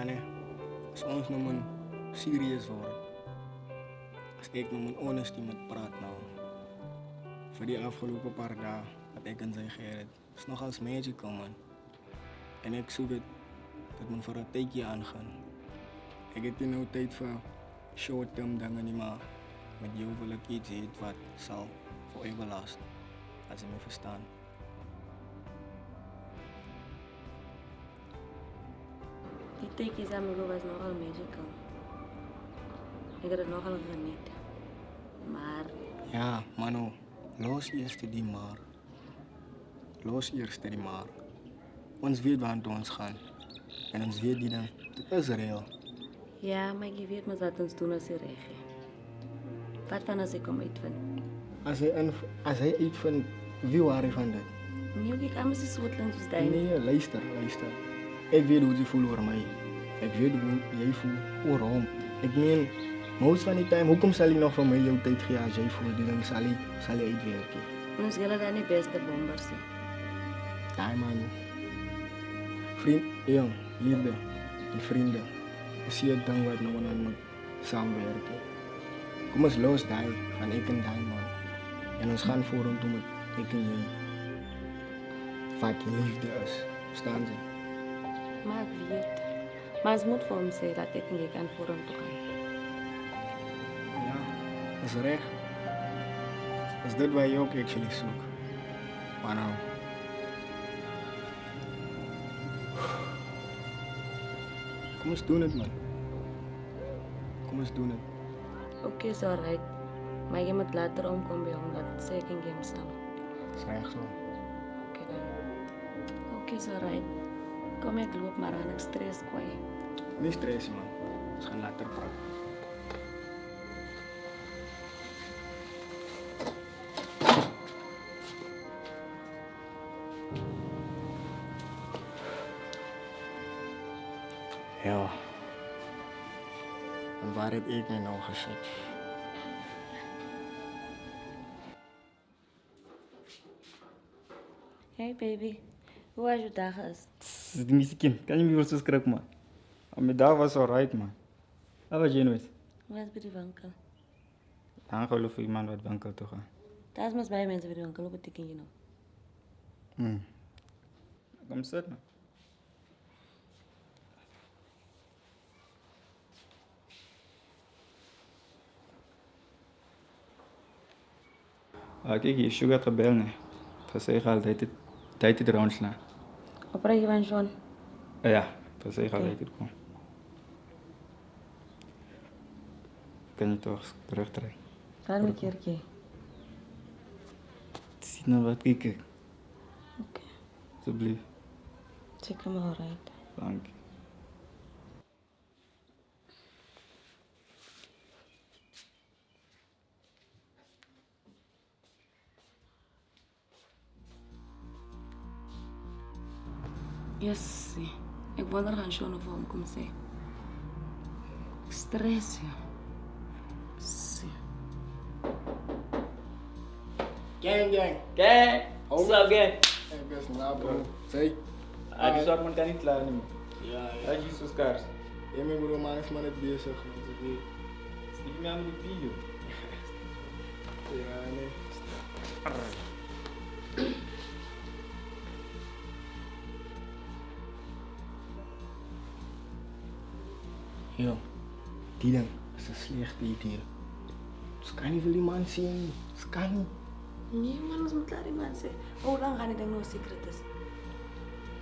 nee. Als ons nou maar serieus worden. Als ik nou mijn honesty moet praten nou. Voor die afgelopen paar dagen, wat ik en zij Gerrit, is nog als magical man. En ik zoek het, dat moet voor een tijdje aangaan. Ik heb hier nou tijd voor short-term dingen niet maar met jou wil ik iets eten wat zal voor eeuwig lasten. Als je me verstaan. Die teekjes aan mijn was nogal magical. Ik had het nogal geniet. Maar Ja, Mano, los eerst die maar. Los eerst die maar. Ons weet waar het ons gaan. En ons weet die dan, het is reëel. ja, maar je weet maar wat ons doen als je recht. Wat van als ik kom uitvind? Als hij uitvindt, wie waar hij van dat? Nee, ik kan me zo goed langs staan. Nee, luister. Ik weet hoe je voelt over mij. Ik weet hoe jij voelt over hem. Ik meen, most van die tijd, hoekom zal hij nog van mij jouw tijd geven als jij voelt, die dan zal hij uitwerken. Ons willen dan niet beste bombers zijn. Ja, man. Vriend, jong, liefde, die vrienden. Je ziet het dan wat nou aan moet samenwerken. Kom eens los, die, van ik en die, man. En ons gaan voor hem toe met ik en jij. Wat je liefde is. Staan ze? Maar ik weet. Maar het moet voor hem zeggen dat ik en je kan voor hem toe gaan. Ja, dat is recht. Dat is dit wat je ook actually zoekt. Maar nou. Kom eens doen het, man. Kom eens doen het. Oké, is alright. Maar je moet later omkomen bij hem, dat zeg ik in game samen. Dat is recht zo. Oké dan. Oké, is alright. Kom, ik loop maar aan, ik stress kwijt. Niet stressen, man. We gaan later praten. Ja. En waar heb ik me nou gezet? Hey baby, hoe was je dag? Die miskin, kan je me weer zo schrikken, man? Mijn dag was alright, man. Wat was je nooit? Hoe was bij de winkel? Dan geloof ik iemand wat winkel te gaan. Daar is maar bij mensen bij de winkel, hoe betekent je nou? Kom zitten, man. Kijk, je sugar gebeld, nee. Dat zei ik al, tijd het eruit slaan. Oprecht je van John? Ja, dat zei ik al, tijd het gewoon. Kan je toch terugtrekken? Waarom een keertje? Zie nou wat kijken, Oké, alsjeblieft. zeker maar alright. Dank je. Yes, zie. Ik wonder gaan John of hem komt zeggen. Stress, ja. Zie. Gang. Kijk, Oh. zo, kijk. Ik ben snel, bro. Zeg. Die soort man kan niet klaar nemen. Ja. Hij is zo schaars. Ja, mijn broer, man is maar net bezig. Man. Zeg, hey. Stik me aan met die video. Ja, nee. Yo, die dan is een slechte idee. Ze kan niet veel die man zien. Ze kan niet. Nee, man, ons moet laten die man zeggen. Hoe lang ga ik dan nog secret is?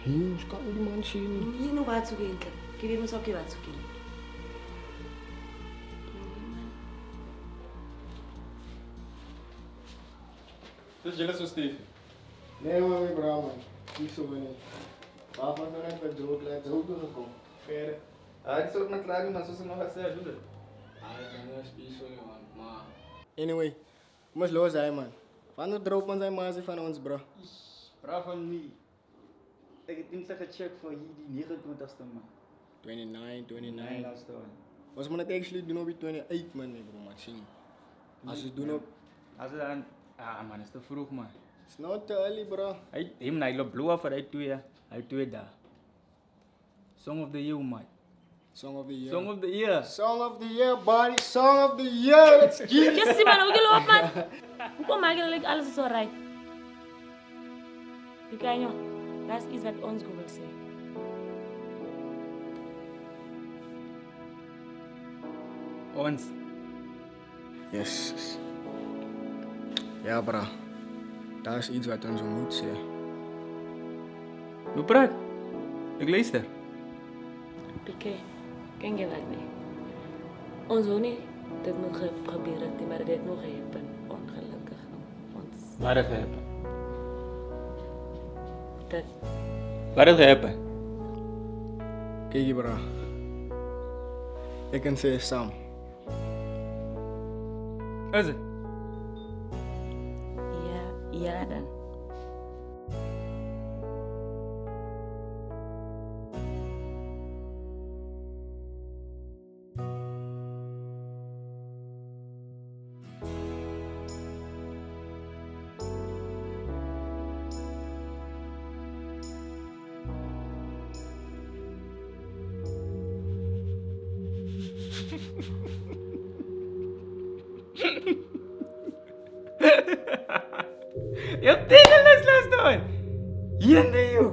Yo, ze kan niet die man zien. Nee, nog wat zoeken eigenlijk. Ik weet niet of je wat zoeken. Dus jullie zo Steve. Nee, maar mijn brouw, man. Die zo niet. Waarvan dan net met droog lijkt. Zo doen we gewoon. Verder. Die soort man klaar, maar zo ze nog wat zeggen, doe dat. Ik ben niet zo, man. Maar... Anyway, we moeten los zijn, man. Van de droog man zijn mazen van ons, bro. Braaf van mij. Ik heb dinsdag gecheckt voor hier die 29ste man. 29. Nee, laatste one. Was man het actually doen op die 28, man, nee, bro, maar zie. Als je doen op... Als het dan... Ah man, is te vroeg man. It's not too early, bro. Hij loopt blauw voor hij 2 dagen. Song of the year man. Song of the year. Song of the year. Song of the year, buddy. Song of the year. Let's get it. Just man, hoe loop man? Hoekom maak jy like alles is alright? Picanho, dat is iets wat ons Google sê. Ons. Yes. Ja, bra. Dat is iets wat ons moet sê. Nou praat. Ek luister. Piqué, ken jy wat nie? Ons wil nie dit nog gebeur het nie, maar dit het nog happen. Ongelukkig. Ons Wat het gehappen? dit Wat het gehappen? Kijk hier, bra. Ik kan zeggen Sam. Is het? ja dan. Eu tenho nas lastas. Yende eu.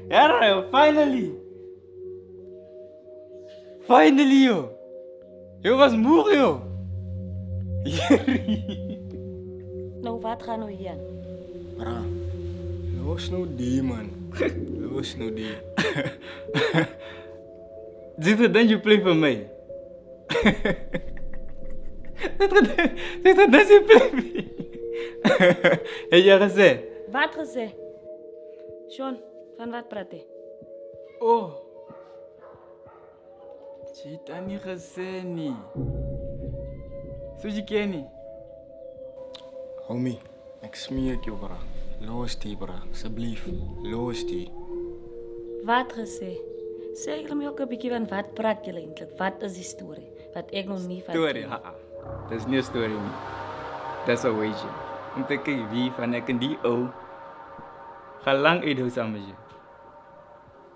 Yeah, finally. Finally, yo. Eu was moe, yo. Nou wat gaan nou hier? Bra. Los nou die, man. Los nou die. Dit is dan je play voor mij. Dit is dan je play voor mij. Heb je gezegd? Wat gesê? Sean, van wat praat jy? Oh. Je hebt dat niet gezegd, nie. Zoals je kent niet. Homie, ik smeer jou, bra. Los die, bra. Alsjeblieft. Los die. Wat gesê? Sê julle my ook 'n bietjie van wat praat julle eintlik? Wat is die storie? Wat ek nog nie van Story, ken. haha. Dat is niet een story, nie. Dat is een weetje. Om te kijken wie van ik en die ou. Ga lang uithouden samen met je.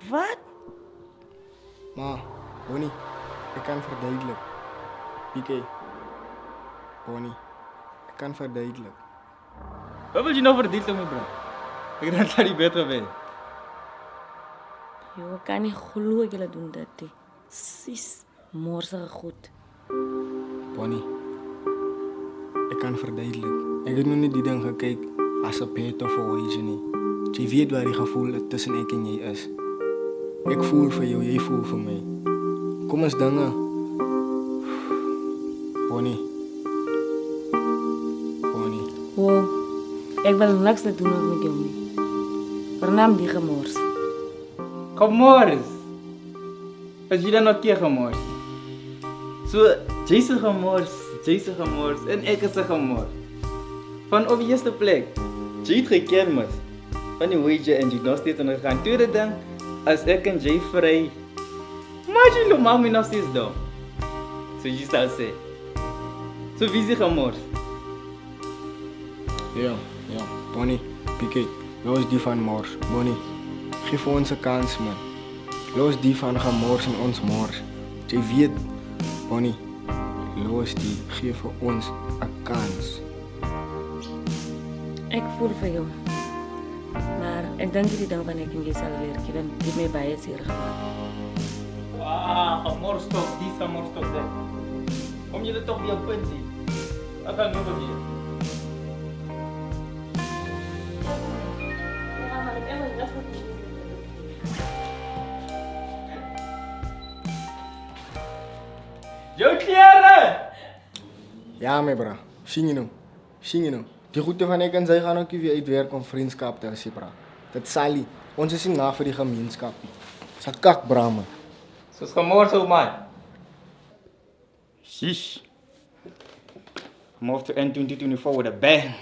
Wat? Maar, Bonnie, ik kan verduidelijken. PK. Bonnie, ik kan verduidelijken. Wat wil je nou verdienen met me, bro? Ik denk dat die beter bent. Yo, ek kan nie glo ek julle doen dit nie. Sis, morsige goed. Bonnie, ik kan verduidelijken. Ik heb nog niet die ding gekeken als een pet of een weetje niet. Je weet waar die gevoel tussen ik en jij is. Ik voel voor jou, jij voelt voor mij. Kom eens dingen. Bonnie. Bonnie. Wow, ek wil niks te doen met jou nie. Vernaam die gemors. Gemors. Als je dan nog een keer gemors. Zo, Jason gemors en ik is een gemors. Van op de eerste plek. Jay het gekermis. Van die weetje en Jay nog steeds aan het gaan. Tweede ding, als ik en Jay vrij. Maar je loopt me nog steeds dom. Zo je zal zeggen. Zo wie is gemors. Ja, Bonnie, PK, los die van mors. Bonnie, geef ons een kans, man. Los die van gemors en ons mors. Je weet, Bonnie, los die, geef ons een kans. Ek voel vir jou. Maar ek dink die ding van ek en jy sal werk, want dit my baie seer gemaak. Gemors toch, die is gemors toch dat. Kom je er toch weer op punt zien? Dat kan nog weer. Jouw kleren! Ja, mijn bra. Zing je nou. Die goede van ik en zij gaan ook weer uitwerken om vriendschap te hebben, bra. Dat zal niet. Ons is niet na voor die gemeenschap. Sa kak, bra, man. Zoals gemors ook, man. Sheesh. Gemors to end 2024 with a bang.